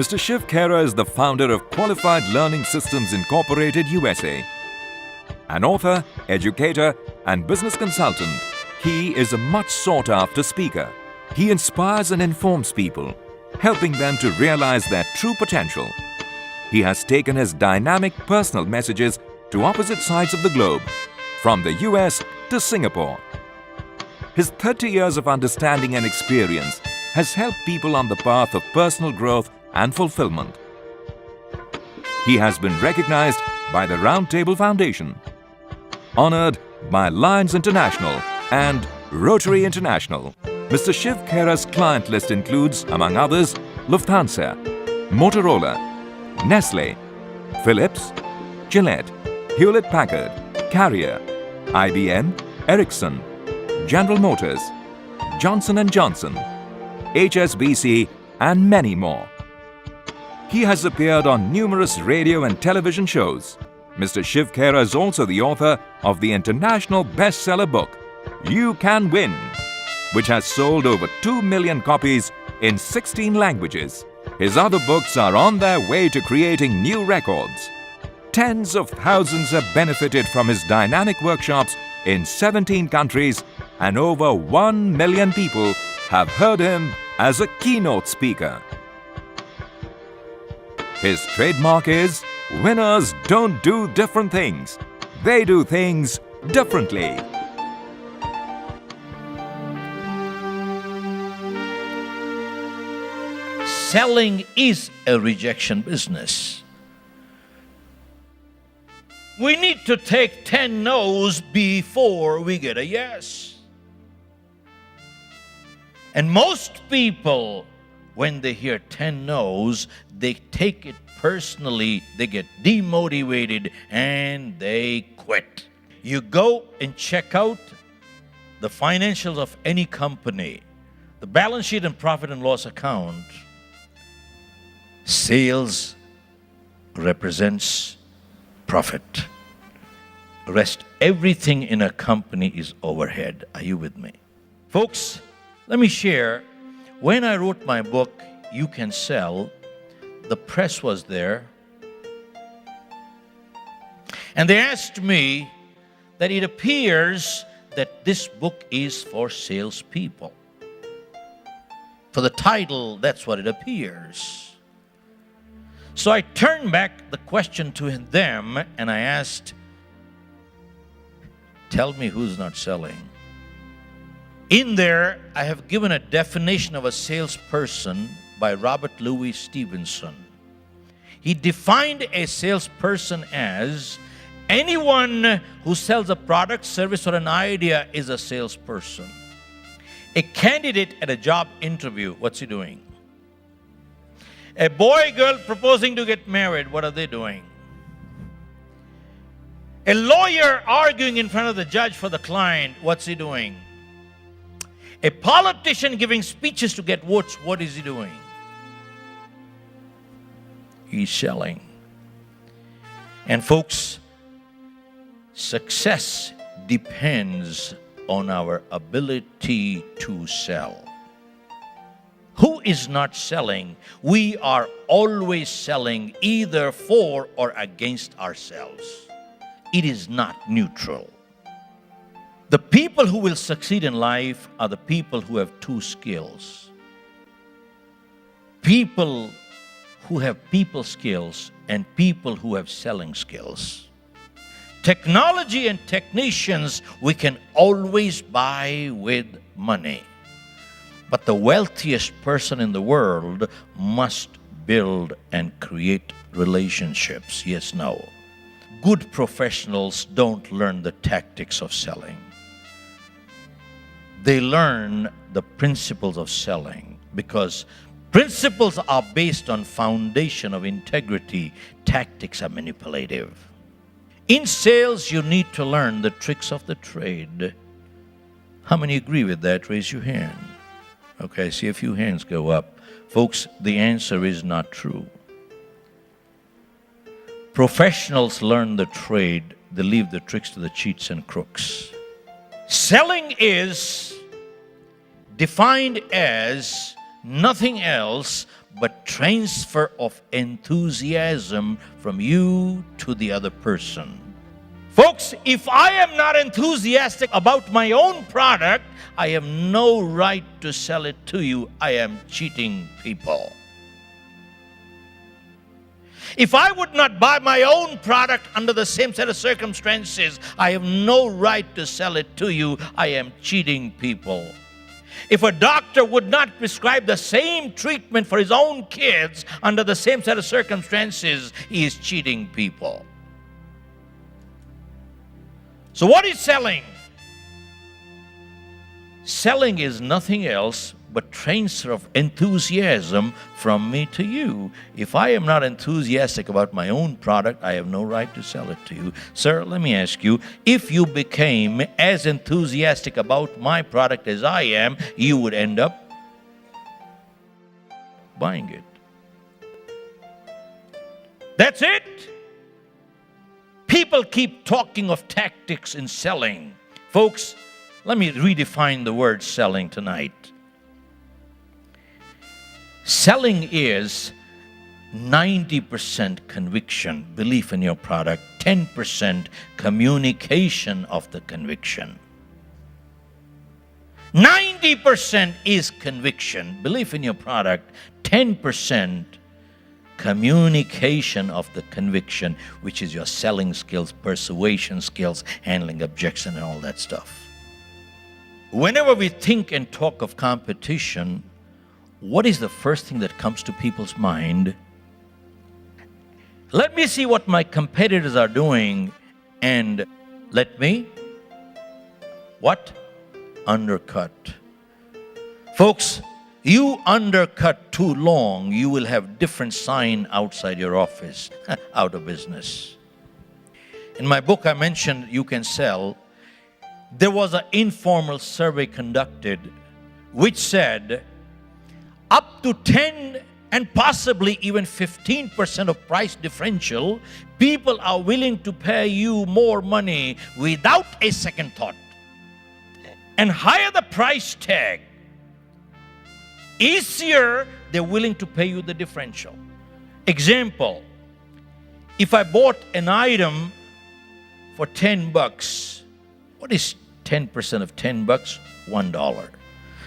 Mr. Shiv Khera is the founder of Qualified Learning Systems Incorporated USA. An author, educator, and business consultant, he is a much sought-after speaker. He inspires and informs people, helping them to realize their true potential. He has taken his dynamic personal messages to opposite sides of the globe, from the US to Singapore. His 30 years of understanding and experience has helped people on the path of personal growth and fulfillment. He has been recognized by the Round Table Foundation, honored by Lions International and Rotary International. Mr. Shiv Khera's client list includes, among others, Lufthansa, Motorola, Nestle, Philips, Gillette, Hewlett-Packard, Carrier, IBM, Ericsson, General Motors, Johnson & Johnson, HSBC, and many more. He has appeared on numerous radio and television shows. Mr. Shiv Khera is also the author of the international bestseller book, You Can Win, which has sold over 2 million copies in 16 languages. His other books are on their way to creating new records. Tens of thousands have benefited from his dynamic workshops in 17 countries, and over 1 million people have heard him as a keynote speaker. His trademark is, winners don't do different things. They do things differently. Selling is a rejection business. We need to take 10 no's before we get a yes. And most people, when they hear 10 no's, they take it personally, they get demotivated, and they quit. You go and check out the financials of any company, the balance sheet and profit and loss account. Sales represents profit. The rest, everything in a company is overhead. Are you with me? Folks, let me share. When I wrote my book, You Can Sell, the press was there. And they asked me that it appears that this book is for salespeople. For the title, that's what it appears. So I turned back the question to them and I asked, tell me who's not selling. In there, I have given a definition of a salesperson by Robert Louis Stevenson. He defined a salesperson as anyone who sells a product, service, or an idea is a salesperson. A candidate at a job interview, what's he doing? A boy, girl proposing to get married, what are they doing? A lawyer arguing in front of the judge for the client, what's he doing? A politician giving speeches to get votes, what is he doing? He's selling. And folks, success depends on our ability to sell. Who is not selling? We are always selling either for or against ourselves. It is not neutral. The people who will succeed in life are the people who have two skills. People who have people skills and people who have selling skills. Technology and technicians we can always buy with money. But the wealthiest person in the world must build and create relationships. Yes, no. Good professionals don't learn the tactics of selling. They learn the principles of selling because principles are based on foundation of integrity. Tactics are manipulative. In sales, you need to learn the tricks of the trade. How many agree with that? Raise your hand. Okay, I see a few hands go up. Folks, the answer is not true. Professionals learn the trade. They leave the tricks to the cheats and crooks. Selling is defined as nothing else but transfer of enthusiasm from you to the other person. Folks, if I am not enthusiastic about my own product, I have no right to sell it to you. I am cheating people. If I would not buy my own product under the same set of circumstances, I have no right to sell it to you. I am cheating people. If a doctor would not prescribe the same treatment for his own kids under the same set of circumstances, he is cheating people. So what is selling? Selling is nothing else but transfer of enthusiasm from me to you. If I am not enthusiastic about my own product, I have no right to sell it to you. Sir, let me ask you, if you became as enthusiastic about my product as I am, you would end up buying it. That's it. People keep talking of tactics in selling. Folks, let me redefine the word selling tonight. Selling is 90% conviction, belief in your product, 10% communication of the conviction. 90% is conviction, belief in your product, 10% communication of the conviction, which is your selling skills, persuasion skills, handling objection, and all that stuff. Whenever we think and talk of competition, what is the first thing that comes to people's mind? Let me see what my competitors are doing and let me, what? Undercut. Folks, you undercut too long, you will have different sign outside your office, out of business. In my book I mentioned You Can Sell. There was an informal survey conducted which said up to 10 and possibly even 15% of price differential, people are willing to pay you more money without a second thought. And higher the price tag, easier they're willing to pay you the differential. Example, if I bought an item for $10, what is 10% of $10? $1.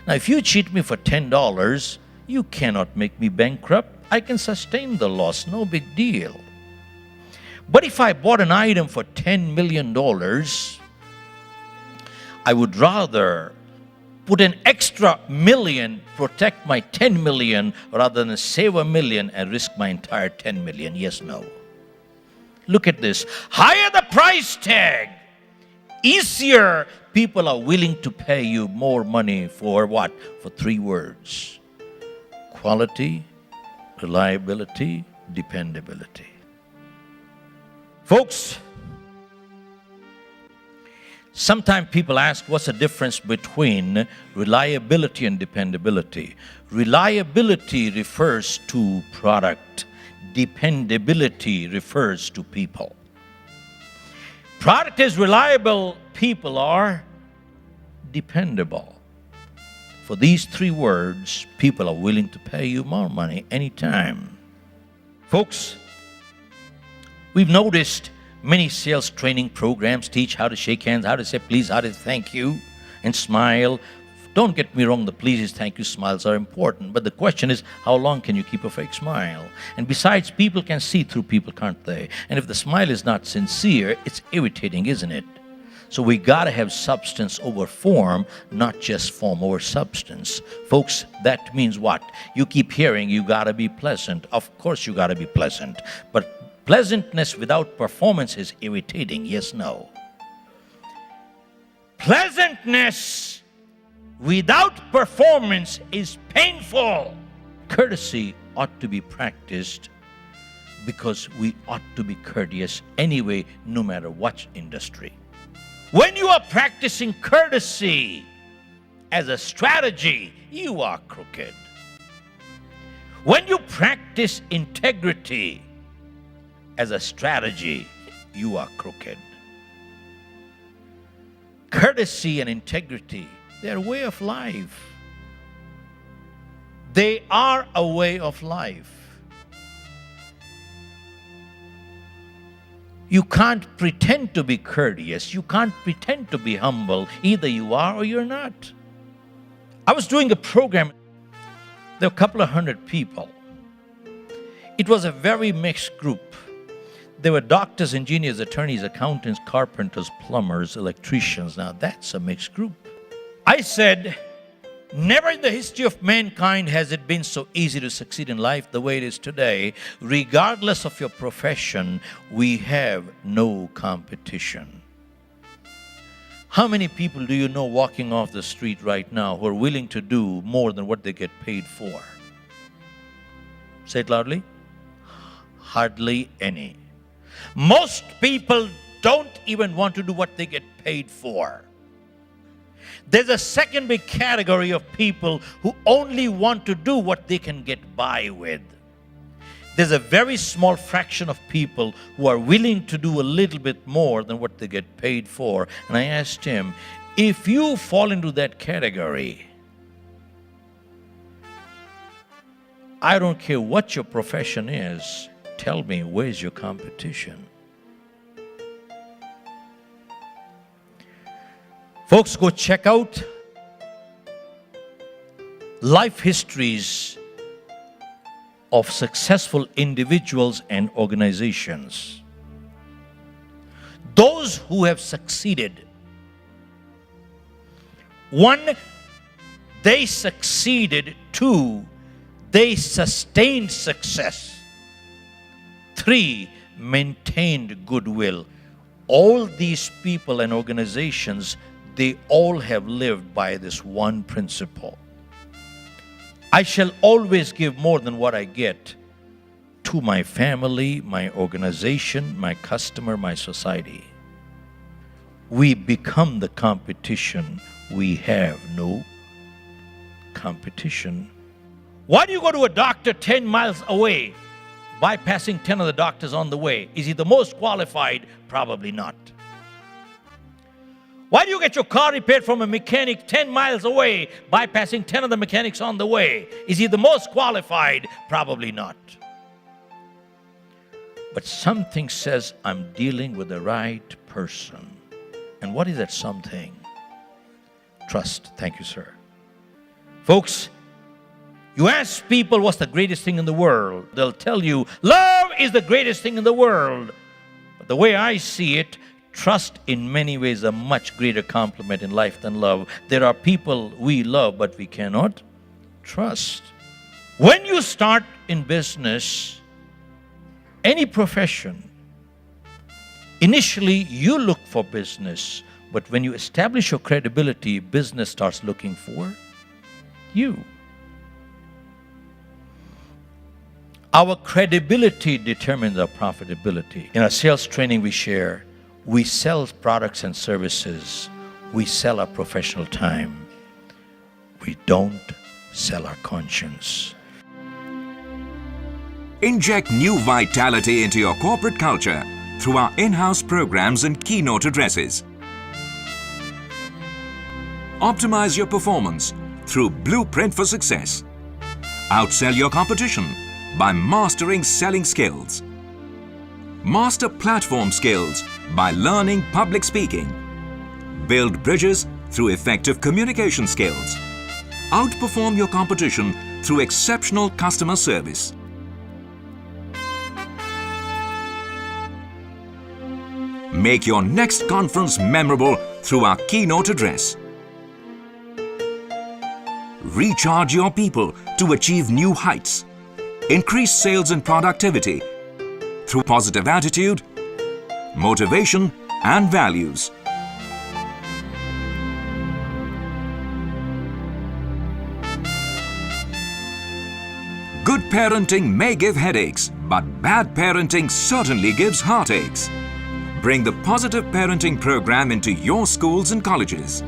Now, if you cheat me for $10, you cannot make me bankrupt. I can sustain the loss, no big deal. But if I bought an item for $10 million, I would rather put an extra million, protect my 10 million, rather than save a million and risk my entire 10 million. Yes, no. Look at this. Higher the price tag, easier people are willing to pay you more money for what? For 3 words. Quality, reliability, dependability. Folks, sometimes people ask, what's the difference between reliability and dependability? Reliability refers to product. Dependability refers to people. Product is reliable, people are dependable. For these 3 words, people are willing to pay you more money anytime. Folks, we've noticed many sales training programs teach how to shake hands, how to say please, how to thank you, and smile. Don't get me wrong, the pleases, thank you, smiles are important. But the question is, how long can you keep a fake smile? And besides, people can see through people, can't they? And if the smile is not sincere, it's irritating, isn't it? So we got to have substance over form, not just form over substance. Folks, that means what? You keep hearing you got to be pleasant. Of course you got to be pleasant. But pleasantness without performance is irritating. Yes, no. Pleasantness without performance is painful. Courtesy ought to be practiced because we ought to be courteous anyway, no matter what industry. When you are practicing courtesy as a strategy, you are crooked. When you practice integrity as a strategy, you are crooked. Courtesy and integrity, they're a way of life. They are a way of life. You can't pretend to be courteous. You can't pretend to be humble. Either you are or you're not. I was doing a program. There were a couple of hundred people. It was a very mixed group. There were doctors, engineers, attorneys, accountants, carpenters, plumbers, electricians. Now that's a mixed group. I said, never in the history of mankind has it been so easy to succeed in life the way it is today. Regardless of your profession, we have no competition. How many people do you know walking off the street right now who are willing to do more than what they get paid for? Say it loudly. Hardly any. Most people don't even want to do what they get paid for. There's a second big category of people who only want to do what they can get by with. There's a very small fraction of people who are willing to do a little bit more than what they get paid for. And I asked him, if you fall into that category, I don't care what your profession is, tell me, where's your competition? Folks, go check out life histories of successful individuals and organizations. Those who have succeeded. 1, they succeeded. 2, they sustained success. 3, maintained goodwill. All these people and organizations, they all have lived by this one principle. I shall always give more than what I get to my family, my organization, my customer, my society. We become the competition. We have no competition. Why do you go to a doctor 10 miles away, bypassing 10 other doctors on the way? Is he the most qualified? Probably not. Why do you get your car repaired from a mechanic 10 miles away, bypassing 10 other mechanics on the way? Is he the most qualified? Probably not. But something says I'm dealing with the right person. And what is that something? Trust. Thank you, sir. Folks, you ask people what's the greatest thing in the world. They'll tell you, love is the greatest thing in the world. But the way I see it, trust in many ways is a much greater compliment in life than love. There are people we love, but we cannot trust. When you start in business, any profession, initially you look for business, but when you establish your credibility, business starts looking for you. Our credibility determines our profitability. In our sales training we share, we sell products and services. We sell our professional time. We don't sell our conscience. Inject new vitality into your corporate culture through our in-house programs and keynote addresses. Optimize your performance through Blueprint for Success. Outsell your competition by mastering selling skills. Master platform skills by learning public speaking. Build bridges through effective communication skills. Outperform your competition through exceptional customer service. Make your next conference memorable through our keynote address. Recharge your people to achieve new heights. Increase sales and productivity through positive attitude, motivation, and values. Good parenting may give headaches, but bad parenting certainly gives heartaches. Bring the Positive Parenting program into your schools and colleges.